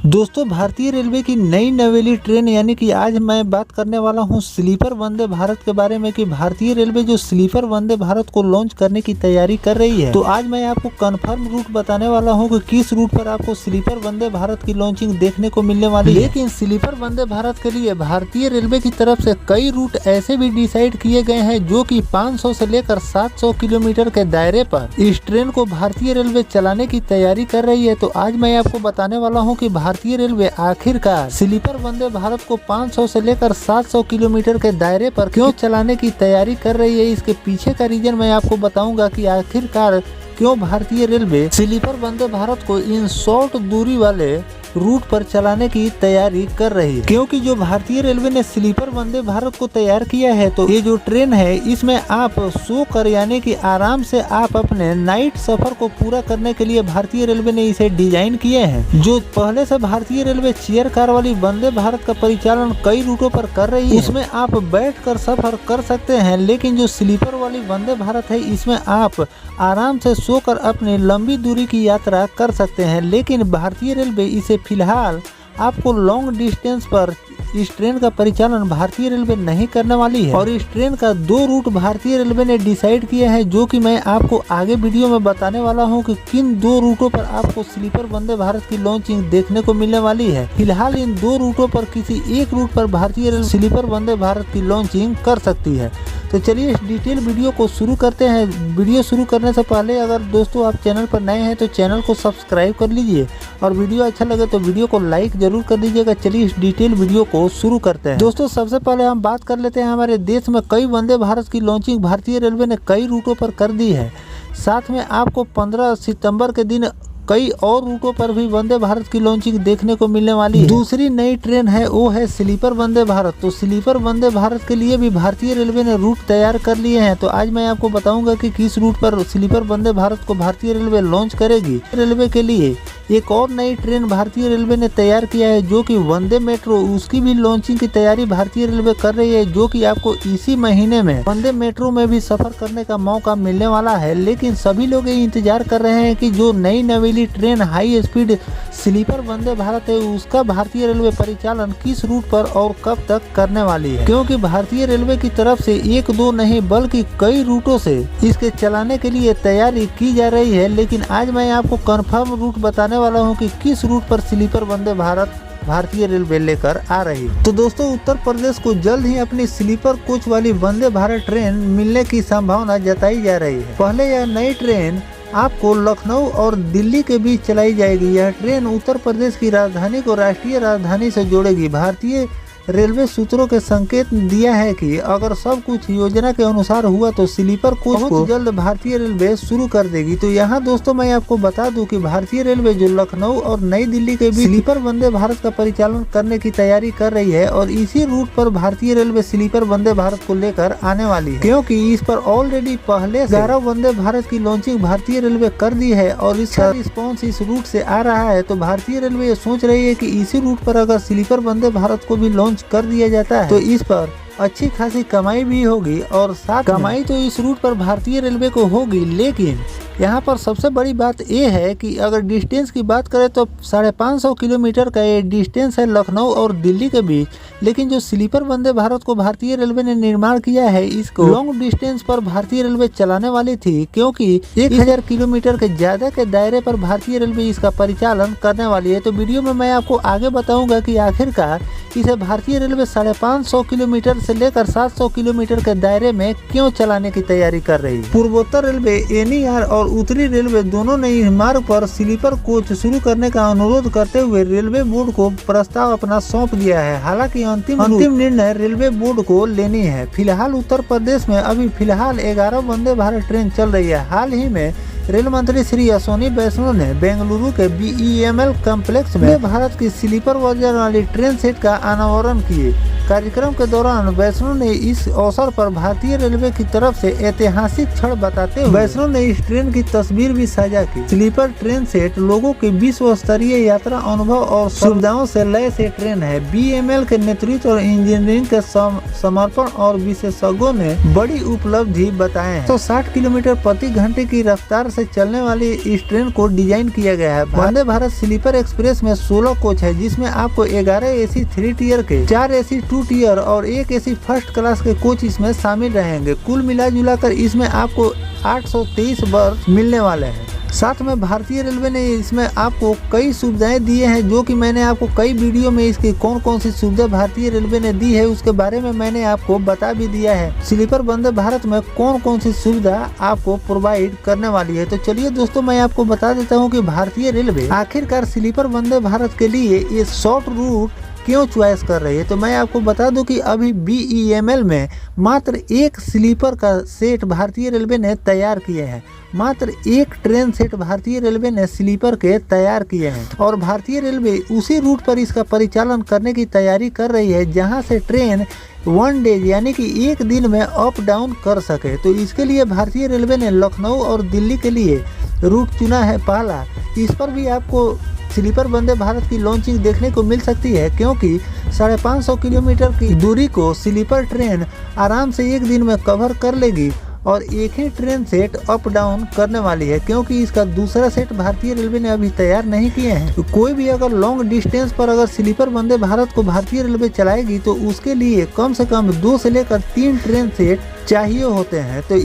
दोस्तों, भारतीय रेलवे की नई नवेली ट्रेन यानी कि आज मैं बात करने वाला हूं स्लीपर वंदे भारत के बारे में कि भारतीय रेलवे जो स्लीपर वंदे भारत को लॉन्च करने की तैयारी कर रही है। तो आज मैं आपको कंफर्म रूट बताने वाला हूं कि किस रूट पर आपको स्लीपर वंदे भारत की लॉन्चिंग देखने को मिलने वाली है। लेकिन स्लीपर वंदे भारत के लिए भारतीय रेलवे की तरफ से कई रूट ऐसे भी डिसाइड किए गए हैं जो कि 500 से लेकर 700 किलोमीटर के दायरे पर इस ट्रेन को भारतीय रेलवे चलाने की तैयारी कर रही है। तो आज मैं आपको बताने वाला हूँ कि भारतीय रेलवे आखिरकार स्लीपर वंदे भारत को 500 से लेकर 700 किलोमीटर के दायरे पर क्यों चलाने की तैयारी कर रही है। इसके पीछे का रीजन मैं आपको बताऊंगा कि आखिरकार क्यों भारतीय रेलवे स्लीपर वंदे भारत को इन शॉर्ट दूरी वाले रूट पर चलाने की तैयारी कर रही है। क्योंकि जो भारतीय रेलवे ने स्लीपर वंदे भारत को तैयार किया है, तो ये जो ट्रेन है इसमें आप सो कर यानी कि आराम से आप अपने नाइट सफर को पूरा करने के लिए भारतीय रेलवे ने इसे डिजाइन किए हैं। जो पहले से भारतीय रेलवे चेयर कार वाली वंदे भारत का परिचालन कई रूटों पर कर रही है, उसमें आप बैठ कर सफर कर सकते हैं। लेकिन जो स्लीपर वाली वंदे भारत है इसमें आप आराम से सोकर अपनी लंबी दूरी की यात्रा कर सकते हैं। लेकिन भारतीय रेलवे इसे फिलहाल आपको लॉन्ग डिस्टेंस पर इस ट्रेन का परिचालन भारतीय रेलवे नहीं करने वाली है। और इस ट्रेन का 2 रूट भारतीय रेलवे ने डिसाइड किया है, जो कि मैं आपको आगे वीडियो में बताने वाला हूं कि किन 2 रूटों पर आपको स्लीपर वंदे भारत की लॉन्चिंग देखने को मिलने वाली है। फिलहाल इन 2 रूटों पर किसी एक रूट पर भारतीय रेलवे स्लीपर वंदे भारत की लॉन्चिंग कर सकती है। तो चलिए इस डिटेल वीडियो को शुरू करते हैं। वीडियो शुरू करने से पहले अगर दोस्तों आप चैनल पर नए हैं तो चैनल को सब्सक्राइब कर लीजिए और वीडियो अच्छा लगे तो वीडियो को लाइक जरूर कर दीजिएगा। चलिए इस डिटेल वीडियो को शुरू करते हैं। दोस्तों, सबसे पहले हम बात कर लेते हैं हमारे देश में कई वंदे भारत की लॉन्चिंग भारतीय रेलवे ने कई रूटों पर कर दी है। साथ में आपको 15 सितंबर के दिन कई और रूटों पर भी वंदे भारत की लॉन्चिंग देखने को मिलने वाली है। दूसरी नई ट्रेन है वो है स्लीपर वंदे भारत। तो स्लीपर वंदे भारत के लिए भी भारतीय रेलवे ने रूट तैयार कर लिए हैं। तो आज मैं आपको बताऊंगा कि किस रूट पर स्लीपर वंदे भारत को भारतीय रेलवे लॉन्च करेगी। रेलवे के लिए एक और नई ट्रेन भारतीय रेलवे ने तैयार किया है जो कि वंदे मेट्रो, उसकी भी लॉन्चिंग की तैयारी भारतीय रेलवे कर रही है, जो कि आपको इसी महीने में वंदे मेट्रो में भी सफर करने का मौका मिलने वाला है। लेकिन सभी लोग ये इंतजार कर रहे हैं कि जो नई नवेली train high speed sleeper Vande Bharat है उसका भारतीय रेलवे परिचालन किस रूट पर और कब तक करने वाली है। क्योंकि भारतीय रेलवे की तरफ से 1-2 नहीं बल्कि कई रूटों से इसके चलाने के लिए तैयारी की जा रही है। लेकिन आज मैं आपको कंफर्म रूट बताने वाला हूं कि किस रूट पर स्लीपर वंदे भारत भारतीय रेलवे लेकर आ रही है। तो दोस्तों, उत्तर प्रदेश को जल्द ही अपनी स्लीपर कोच वाली वंदे भारत ट्रेन मिलने की संभावना जताई जा रही है। पहले यह नई ट्रेन आपको लखनऊ और दिल्ली के बीच चलाई जाएगी। यह ट्रेन उत्तर प्रदेश की राजधानी को राष्ट्रीय राजधानी से जोड़ेगी। भारतीय रेलवे सूत्रों के संकेत दिया है कि अगर सब कुछ योजना के अनुसार हुआ तो स्लीपर कोच को जल्द भारतीय रेलवे शुरू कर देगी। तो यहाँ दोस्तों मैं आपको बता दूं कि भारतीय रेलवे जो लखनऊ और नई दिल्ली के बीच स्लीपर वंदे भारत का परिचालन करने की तैयारी कर रही है और इसी रूट पर भारतीय रेलवे स्लीपर वंदे भारत को लेकर आने वाली है। क्योंकि इस पर ऑलरेडी पहले 11 वंदे भारत की लॉन्चिंग भारतीय रेलवे कर दी है और इसका रिस्पॉन्स इस रूट से आ रहा है। तो भारतीय रेलवे ये सोच रही है कि इसी रूट पर अगर स्लीपर वंदे भारत को भी लॉन्च कर दिया जाता है तो इस पर अच्छी खासी कमाई भी होगी। और साथ कमाई तो इस रूट पर भारतीय रेलवे को होगी। लेकिन यहाँ पर सबसे बड़ी बात यह है कि अगर डिस्टेंस की बात करें तो 550 किलोमीटर का ये डिस्टेंस है लखनऊ और दिल्ली के बीच। लेकिन जो स्लीपर वंदे भारत को भारतीय रेलवे ने निर्माण किया है इसको लॉन्ग डिस्टेंस पर भारतीय रेलवे चलाने वाली थी, क्योंकि 1000 किलोमीटर के ज्यादा के दायरे पर भारतीय रेलवे इसका परिचालन करने वाली है। तो वीडियो में मैं आपको आगे बताऊंगा कि आखिरकार इसे भारतीय रेलवे 550 किलोमीटर से लेकर 700 किलोमीटर के दायरे में क्यों चलाने की तैयारी कर रही है। पूर्वोत्तर रेलवे, एनईआर और उत्तरी रेलवे दोनों ने इस मार्ग पर स्लीपर कोच शुरू करने का अनुरोध करते हुए रेलवे बोर्ड को प्रस्ताव अपना सौंप दिया है। हालांकि अंतिम निर्णय रेलवे बोर्ड को लेनी है। फिलहाल उत्तर प्रदेश में अभी फिलहाल 11 वंदे भारत ट्रेन चल रही है। हाल ही में रेल मंत्री श्री अश्विनी वैष्णव ने बेंगलुरु के BEML कॉम्प्लेक्स में भारत की स्लीपर वर्जन वाली ट्रेन सेट का अनावरण किए। कार्यक्रम के दौरान वैष्णो ने इस अवसर पर भारतीय रेलवे की तरफ से ऐतिहासिक क्षण बताते हुए वैष्णो ने इस ट्रेन की तस्वीर भी साझा की। स्लीपर ट्रेन सेट लोगों के विश्व स्तरीय यात्रा अनुभव और सुविधाओं से लैस ये ट्रेन है। BEML के नेतृत्व और इंजीनियरिंग के समर्पण और विशेषज्ञों ने बड़ी उपलब्धि बताए हैं। 160 किलोमीटर प्रति घंटे की रफ्तार से चलने वाली इस ट्रेन को डिजाइन किया गया है। वंदे भारत स्लीपर एक्सप्रेस में 16 कोच है, जिसमें आपको 11 AC 3 टियर के, 4 AC 2 टियर और 1 AC फर्स्ट क्लास के कोच इसमें शामिल रहेंगे। कुल मिलाजुलाकर इसमें आपको 823 बर्थ मिलने वाले हैं। साथ में भारतीय रेलवे ने इसमें आपको कई सुविधाएं दी हैं, जो कि मैंने आपको कई वीडियो में इसकी कौन कौन सी सुविधा भारतीय रेलवे ने दी है उसके बारे में मैंने आपको बता भी दिया है। स्लीपर वंदे भारत में कौन कौन सी सुविधा आपको प्रोवाइड करने वाली है। तो चलिए दोस्तों, मैं आपको बता देता हूँ कि भारतीय रेलवे आखिरकार स्लीपर वंदे भारत के लिए ये शॉर्ट रूट क्यों चॉइस कर रही है। तो मैं आपको बता दूं कि अभी BEML में मात्र एक स्लीपर का सेट भारतीय रेलवे ने तैयार किए हैं। मात्र एक ट्रेन सेट भारतीय रेलवे ने स्लीपर के तैयार किए हैं और भारतीय रेलवे उसी रूट पर इसका परिचालन करने की तैयारी कर रही है, जहां से ट्रेन 1 डे यानी कि एक दिन में अप डाउन कर सके। तो इसके लिए भारतीय रेलवे ने लखनऊ और दिल्ली के लिए रूट चुना है पहला। इस पर भी आपको स्लीपर वंदे भारत की लॉन्चिंग देखने को मिल सकती है, क्योंकि 550 किलोमीटर की दूरी को स्लीपर ट्रेन आराम से एक दिन में कवर कर लेगी और एक ही ट्रेन सेट अप डाउन करने वाली है, क्योंकि इसका दूसरा सेट भारतीय रेलवे ने अभी तैयार नहीं किए हैं। तो कोई भी अगर लॉन्ग डिस्टेंस पर अगर स्लीपर वंदे भारत को भारतीय रेलवे चलाएगी तो उसके लिए कम से कम 2 से लेकर 3 ट्रेन सेट चाहिए होते हैं। तो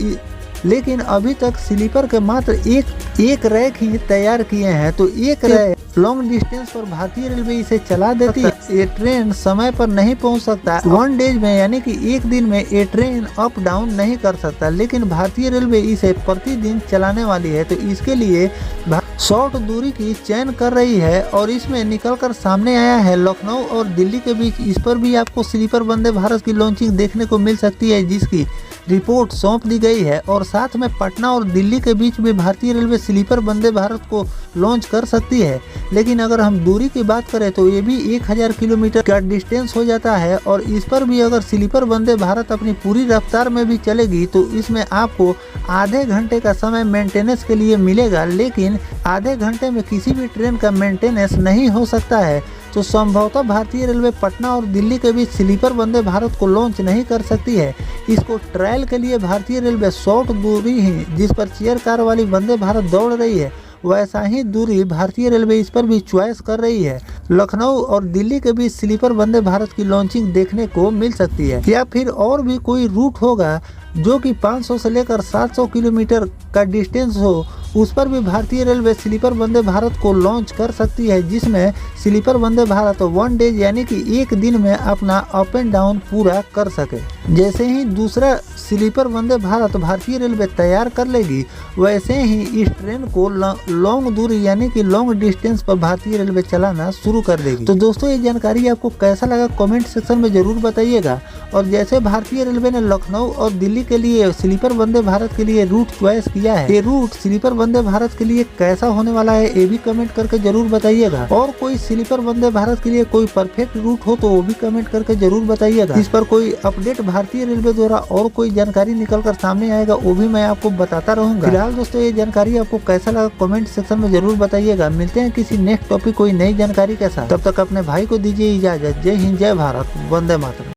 लेकिन अभी तक स्लीपर के मात्र एक रैक ही तैयार किए हैं। तो एक रैक लॉन्ग डिस्टेंस पर भारतीय रेलवे इसे चला देती है। ये ट्रेन समय पर नहीं पहुंच सकता 1 डे में, यानी कि एक दिन में ये ट्रेन अप डाउन नहीं कर सकता, लेकिन भारतीय रेलवे इसे प्रतिदिन चलाने वाली है। तो इसके लिए शॉर्ट दूरी की चयन कर रही है और इसमें निकलकर सामने आया है लखनऊ और दिल्ली के बीच। इस पर भी आपको स्लीपर वंदे भारत की लॉन्चिंग देखने को मिल सकती है, जिसकी रिपोर्ट सौंप दी गई है। और साथ में पटना और दिल्ली के बीच में भारतीय रेलवे स्लीपर वंदे भारत को लॉन्च कर सकती है। लेकिन अगर हम दूरी की बात करें तो ये भी 1000 किलोमीटर का डिस्टेंस हो जाता है और इस पर भी अगर स्लीपर वंदे भारत अपनी पूरी रफ्तार में भी चलेगी तो इसमें आपको आधे घंटे का समय मेंटेनेंस के लिए मिलेगा। लेकिन आधे घंटे में किसी भी ट्रेन का मेंटेनेंस नहीं हो सकता है। तो संभवतः भारतीय रेलवे पटना और दिल्ली के बीच स्लीपर वंदे भारत को लॉन्च नहीं कर सकती है। इसको ट्रायल के लिए भारतीय रेलवे शॉर्ट दूरी ही जिस पर चेयर कार वाली वंदे भारत दौड़ रही है, वैसा ही दूरी भारतीय रेलवे इस पर भी चॉइस कर रही है। लखनऊ और दिल्ली के बीच स्लीपर वंदे भारत की लॉन्चिंग देखने को मिल सकती है, या फिर और भी कोई रूट होगा जो कि 500 से लेकर 700 किलोमीटर का डिस्टेंस हो, उस पर भी भारतीय रेलवे स्लीपर वंदे भारत को लॉन्च कर सकती है, जिसमें स्लीपर वंदे भारत 1 डे यानी कि एक दिन में अपना अप एंड डाउन पूरा कर सके। जैसे ही दूसरा स्लीपर वंदे भारत भारतीय रेलवे तैयार कर लेगी, वैसे ही इस ट्रेन को लॉन्ग दूरी यानी कि लॉन्ग डिस्टेंस पर भारतीय रेलवे चलाना शुरू कर देगी। तो दोस्तों, ये जानकारी आपको कैसा लगा कमेंट सेक्शन में जरूर बताइएगा। और जैसे भारतीय रेलवे ने लखनऊ और दिल्ली के लिए स्लीपर वंदे भारत के लिए रूट चॉइस किया है, ये रूट स्लीपर वंदे भारत के लिए कैसा होने वाला है ये भी कमेंट करके जरूर बताइएगा। और कोई स्लीपर वंदे भारत के लिए कोई परफेक्ट रूट हो तो वो भी कमेंट करके जरूर बताइएगा। इस पर कोई अपडेट भारतीय रेलवे द्वारा और कोई जानकारी निकल कर सामने आएगा वो भी मैं आपको बताता रहूंगा। फिलहाल दोस्तों, ये जानकारी आपको कैसा लगा कमेंट सेक्शन में जरूर बताइएगा। मिलते हैं किसी नेक्स्ट टॉपिक कोई नई जानकारी के साथ, तब तक अपने भाई को दीजिए इजाजत। जय हिंद, जय भारत, वंदे मातरम।